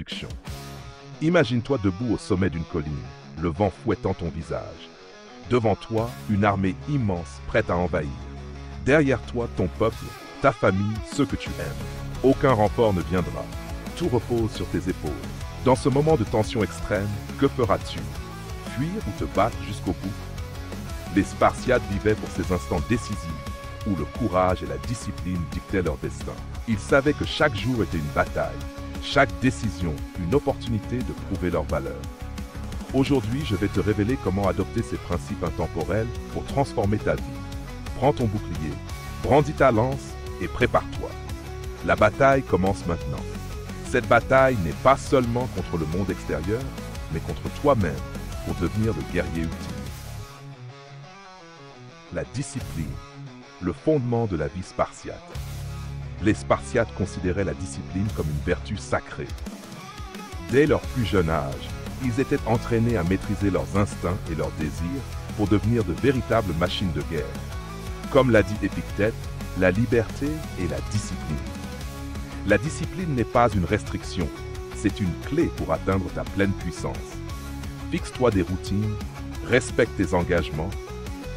introduction. Imagine-toi debout au sommet d'une colline, le vent fouettant ton visage. Devant toi, une armée immense prête à envahir. Derrière toi, ton peuple, ta famille, ceux que tu aimes. Aucun renfort ne viendra. Tout repose sur tes épaules. Dans ce moment de tension extrême, que feras-tu? Fuir ou te battre jusqu'au bout? Les Spartiates vivaient pour ces instants décisifs où le courage et la discipline dictaient leur destin. Ils savaient que chaque jour était une bataille, chaque décision une opportunité de prouver leur valeur. Aujourd'hui, je vais te révéler comment adopter ces principes intemporels pour transformer ta vie. Prends ton bouclier, brandis ta lance et prépare-toi. La bataille commence maintenant. Cette bataille n'est pas seulement contre le monde extérieur, mais contre toi-même pour devenir le guerrier ultime. La discipline, le fondement de la vie spartiate. Les Spartiates considéraient la discipline comme une vertu sacrée. Dès leur plus jeune âge, ils étaient entraînés à maîtriser leurs instincts et leurs désirs pour devenir de véritables machines de guerre. Comme l'a dit Épictète, la liberté et la discipline. La discipline n'est pas une restriction, c'est une clé pour atteindre ta pleine puissance. Fixe-toi des routines, respecte tes engagements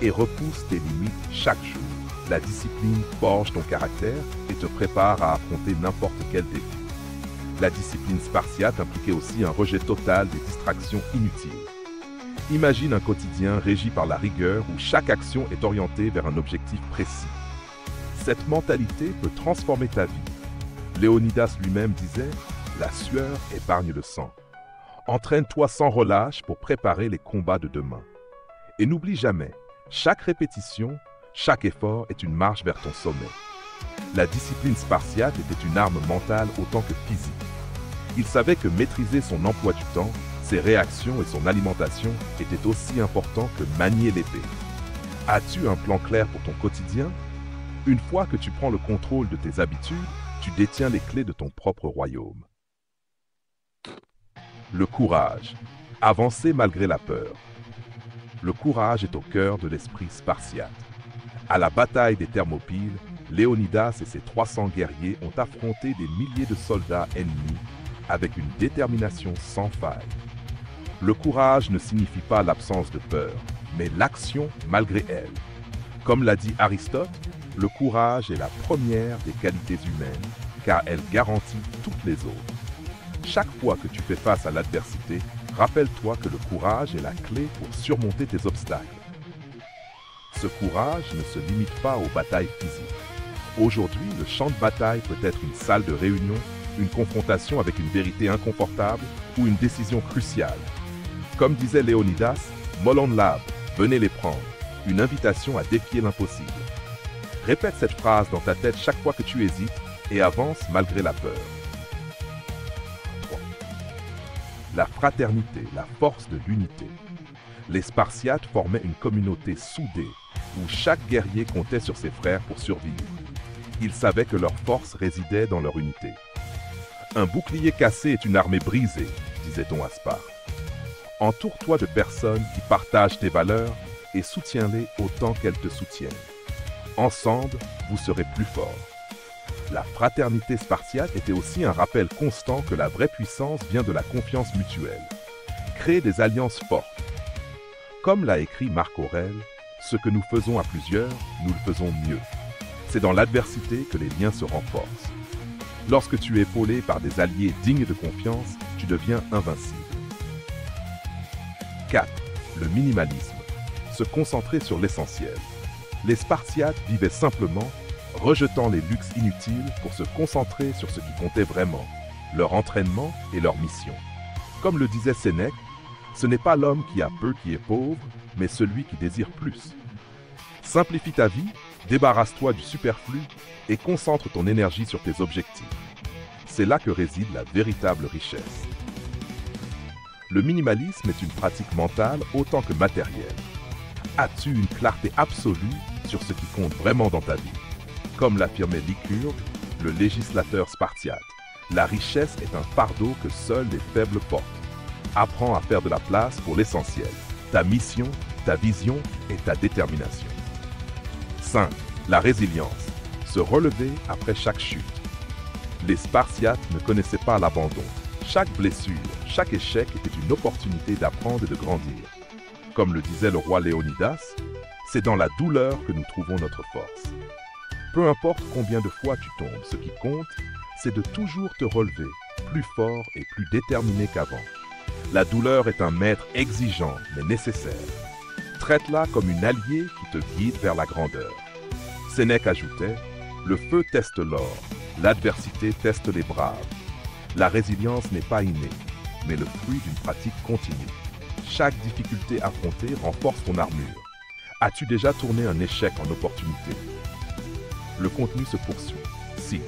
et repousse tes limites chaque jour. La discipline forge ton caractère et te prépare à affronter n'importe quel défi. La discipline spartiate impliquait aussi un rejet total des distractions inutiles. Imagine un quotidien régi par la rigueur où chaque action est orientée vers un objectif précis. Cette mentalité peut transformer ta vie. Léonidas lui-même disait « La sueur épargne le sang ». Entraîne-toi sans relâche pour préparer les combats de demain. Et n'oublie jamais, chaque répétition, chaque effort est une marche vers ton sommet. La discipline spartiate était une arme mentale autant que physique. Il savait que maîtriser son emploi du temps, ses réactions et son alimentation étaient aussi importants que manier l'épée. As-tu un plan clair pour ton quotidien? Une fois que tu prends le contrôle de tes habitudes, tu détiens les clés de ton propre royaume. Le courage. Avancer malgré la peur. Le courage est au cœur de l'esprit spartiate. À la bataille des Thermopyles, Léonidas et ses 300 guerriers ont affronté des milliers de soldats ennemis avec une détermination sans faille. Le courage ne signifie pas l'absence de peur, mais l'action malgré elle. Comme l'a dit Aristote, le courage est la première des qualités humaines, car elle garantit toutes les autres. Chaque fois que tu fais face à l'adversité, rappelle-toi que le courage est la clé pour surmonter tes obstacles. Ce courage ne se limite pas aux batailles physiques. Aujourd'hui, le champ de bataille peut être une salle de réunion, une confrontation avec une vérité inconfortable ou une décision cruciale. Comme disait Léonidas, Molon Lab, venez les prendre, une invitation à défier l'impossible. Répète cette phrase dans ta tête chaque fois que tu hésites et avance malgré la peur. 3. La fraternité, la force de l'unité. Les Spartiates formaient une communauté soudée où chaque guerrier comptait sur ses frères pour survivre. Ils savaient que leur force résidait dans leur unité. Un bouclier cassé est une armée brisée, disait-on à Sparte. Entoure-toi de personnes qui partagent tes valeurs et soutiens-les autant qu'elles te soutiennent. Ensemble, vous serez plus forts. La fraternité spartiate était aussi un rappel constant que la vraie puissance vient de la confiance mutuelle. Créer des alliances fortes. Comme l'a écrit Marc Aurèle, ce que nous faisons à plusieurs, nous le faisons mieux. C'est dans l'adversité que les liens se renforcent. Lorsque tu es épaulé par des alliés dignes de confiance, tu deviens invincible. 4. Le minimalisme. Se concentrer sur l'essentiel. Les Spartiates vivaient simplement, rejetant les luxes inutiles pour se concentrer sur ce qui comptait vraiment, leur entraînement et leur mission. Comme le disait Sénèque, ce n'est pas l'homme qui a peu qui est pauvre, mais celui qui désire plus. Simplifie ta vie, débarrasse-toi du superflu et concentre ton énergie sur tes objectifs. C'est là que réside la véritable richesse. Le minimalisme est une pratique mentale autant que matérielle. As-tu une clarté absolue sur ce qui compte vraiment dans ta vie? Comme l'affirmait Lycurgue, le législateur spartiate, la richesse est un fardeau que seuls les faibles portent. Apprends à faire de la place pour l'essentiel, ta mission, ta vision et ta détermination. 5. La résilience. Se relever après chaque chute. Les Spartiates ne connaissaient pas l'abandon. Chaque blessure, chaque échec était une opportunité d'apprendre et de grandir. Comme le disait le roi Léonidas, c'est dans la douleur que nous trouvons notre force. Peu importe combien de fois tu tombes, ce qui compte, c'est de toujours te relever, plus fort et plus déterminé qu'avant. La douleur est un maître exigeant, mais nécessaire. Traite-la comme une alliée qui te guide vers la grandeur. Sénèque ajoutait, « Le feu teste l'or, l'adversité teste les braves. La résilience n'est pas innée, mais le fruit d'une pratique continue. Chaque difficulté affrontée renforce ton armure. As-tu déjà tourné un échec en opportunité ?» Le contenu se poursuit. 6.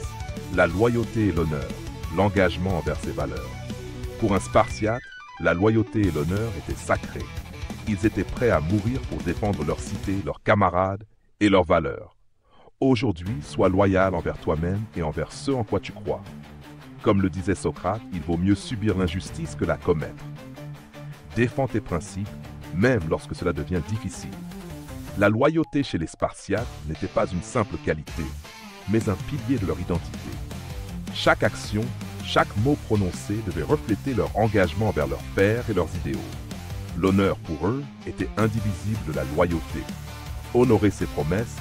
La loyauté et l'honneur, l'engagement envers ses valeurs. Pour un Spartiate, la loyauté et l'honneur étaient sacrés. Ils étaient prêts à mourir pour défendre leur cité, leurs camarades et leurs valeurs. Aujourd'hui, sois loyal envers toi-même et envers ceux en quoi tu crois. Comme le disait Socrate, il vaut mieux subir l'injustice que la commettre. Défends tes principes, même lorsque cela devient difficile. La loyauté chez les Spartiates n'était pas une simple qualité, mais un pilier de leur identité. Chaque action, chaque mot prononcé devait refléter leur engagement envers leurs pairs et leurs idéaux. L'honneur pour eux était indivisible de la loyauté. Honorer ses promesses,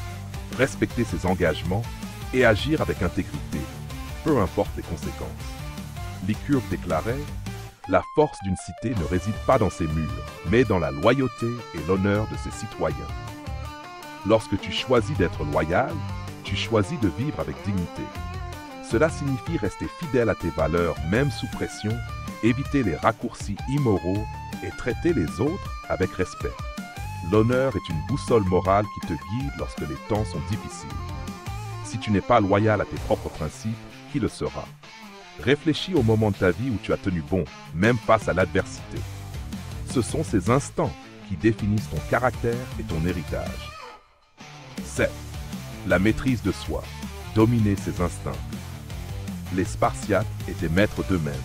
respecter ses engagements et agir avec intégrité, peu importe les conséquences. Lycurgue déclarait « La force d'une cité ne réside pas dans ses murs, mais dans la loyauté et l'honneur de ses citoyens. » Lorsque tu choisis d'être loyal, tu choisis de vivre avec dignité. Cela signifie rester fidèle à tes valeurs, même sous pression, éviter les raccourcis immoraux et traiter les autres avec respect. L'honneur est une boussole morale qui te guide lorsque les temps sont difficiles. Si tu n'es pas loyal à tes propres principes, qui le sera? Réfléchis au moment de ta vie où tu as tenu bon, même face à l'adversité. Ce sont ces instants qui définissent ton caractère et ton héritage. 7. La maîtrise de soi, dominer ses instincts. Les Spartiates étaient maîtres d'eux-mêmes.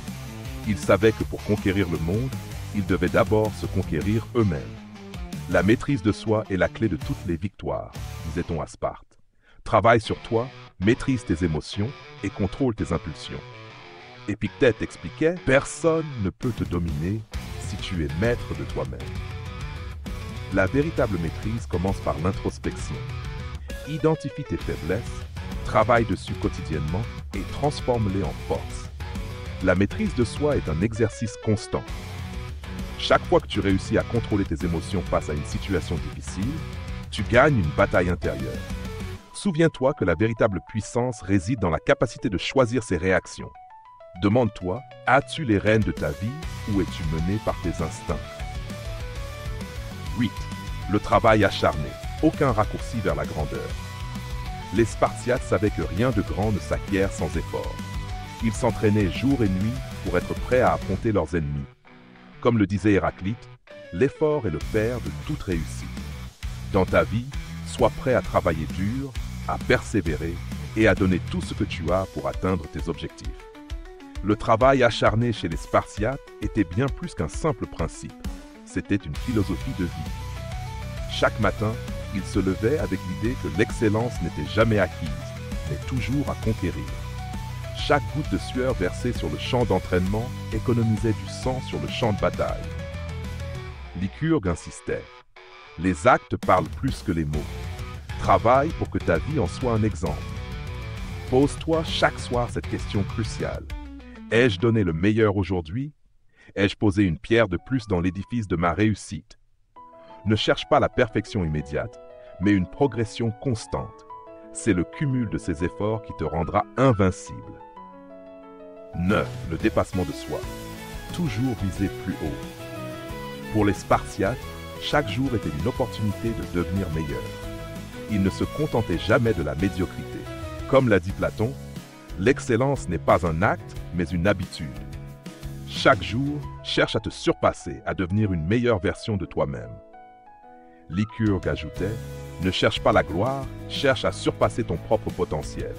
Ils savaient que pour conquérir le monde, ils devaient d'abord se conquérir eux-mêmes. La maîtrise de soi est la clé de toutes les victoires, disait-on à Sparte. Travaille sur toi, maîtrise tes émotions et contrôle tes impulsions. Épictète expliquait « Personne ne peut te dominer si tu es maître de toi-même. » La véritable maîtrise commence par l'introspection. Identifie tes faiblesses, travaille dessus quotidiennement et transforme-les en force. La maîtrise de soi est un exercice constant. Chaque fois que tu réussis à contrôler tes émotions face à une situation difficile, tu gagnes une bataille intérieure. Souviens-toi que la véritable puissance réside dans la capacité de choisir ses réactions. Demande-toi, as-tu les rênes de ta vie ou es-tu mené par tes instincts? 8. Le travail acharné, aucun raccourci vers la grandeur. Les Spartiates savaient que rien de grand ne s'acquiert sans effort. Ils s'entraînaient jour et nuit pour être prêts à affronter leurs ennemis. Comme le disait Héraclite, l'effort est le père de toute réussite. Dans ta vie, sois prêt à travailler dur, à persévérer et à donner tout ce que tu as pour atteindre tes objectifs. Le travail acharné chez les Spartiates était bien plus qu'un simple principe. C'était une philosophie de vie. Chaque matin, ils se levaient avec l'idée que l'excellence n'était jamais acquise, mais toujours à conquérir. Chaque goutte de sueur versée sur le champ d'entraînement économisait du sang sur le champ de bataille. Lycurgue insistait. Les actes parlent plus que les mots. Travaille pour que ta vie en soit un exemple. Pose-toi chaque soir cette question cruciale. Ai-je donné le meilleur aujourd'hui? Ai-je posé une pierre de plus dans l'édifice de ma réussite? Ne cherche pas la perfection immédiate, mais une progression constante. C'est le cumul de ces efforts qui te rendra invincible. 9. Le dépassement de soi. Toujours viser plus haut. Pour les Spartiates, chaque jour était une opportunité de devenir meilleur. Ils ne se contentaient jamais de la médiocrité. Comme l'a dit Platon, l'excellence n'est pas un acte, mais une habitude. Chaque jour, cherche à te surpasser, à devenir une meilleure version de toi-même. Lycurgue ajoutait, ne cherche pas la gloire, cherche à surpasser ton propre potentiel.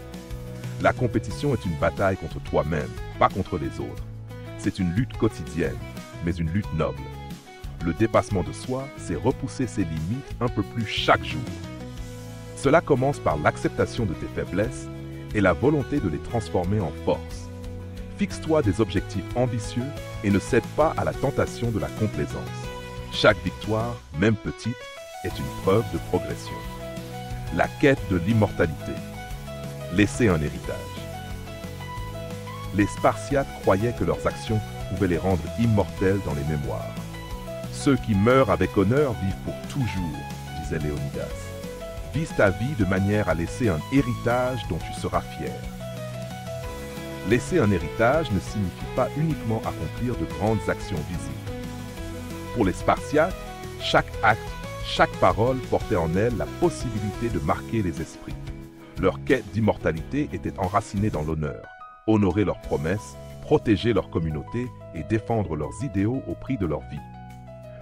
La compétition est une bataille contre toi-même, pas contre les autres. C'est une lutte quotidienne, mais une lutte noble. Le dépassement de soi, c'est repousser ses limites un peu plus chaque jour. Cela commence par l'acceptation de tes faiblesses et la volonté de les transformer en force. Fixe-toi des objectifs ambitieux et ne cède pas à la tentation de la complaisance. Chaque victoire, même petite, est une preuve de progression. La quête de l'immortalité. Laisser un héritage. Les Spartiates croyaient que leurs actions pouvaient les rendre immortels dans les mémoires. Ceux qui meurent avec honneur vivent pour toujours, disait Léonidas. Vise ta vie de manière à laisser un héritage dont tu seras fier. Laisser un héritage ne signifie pas uniquement accomplir de grandes actions visibles. Pour les Spartiates, chaque acte, chaque parole portait en elle la possibilité de marquer les esprits. Leur quête d'immortalité était enracinée dans l'honneur, honorer leurs promesses, protéger leur communauté et défendre leurs idéaux au prix de leur vie.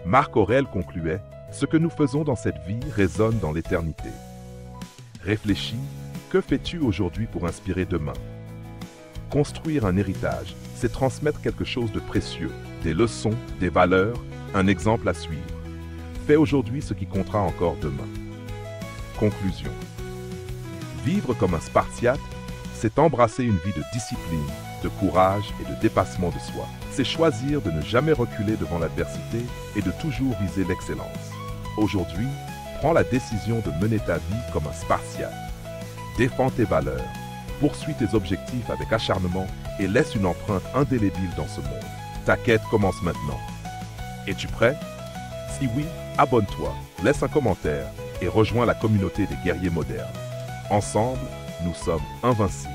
Marc Aurèle concluait « Ce que nous faisons dans cette vie résonne dans l'éternité. » Réfléchis, que fais-tu aujourd'hui pour inspirer demain? Construire un héritage, c'est transmettre quelque chose de précieux, des leçons, des valeurs, un exemple à suivre. Fais aujourd'hui ce qui comptera encore demain. Conclusion. Vivre comme un Spartiate, c'est embrasser une vie de discipline, de courage et de dépassement de soi. C'est choisir de ne jamais reculer devant l'adversité et de toujours viser l'excellence. Aujourd'hui, prends la décision de mener ta vie comme un Spartiate. Défends tes valeurs, poursuis tes objectifs avec acharnement et laisse une empreinte indélébile dans ce monde. Ta quête commence maintenant. Es-tu prêt? Si oui, abonne-toi, laisse un commentaire et rejoins la communauté des guerriers modernes. Ensemble, nous sommes invincibles.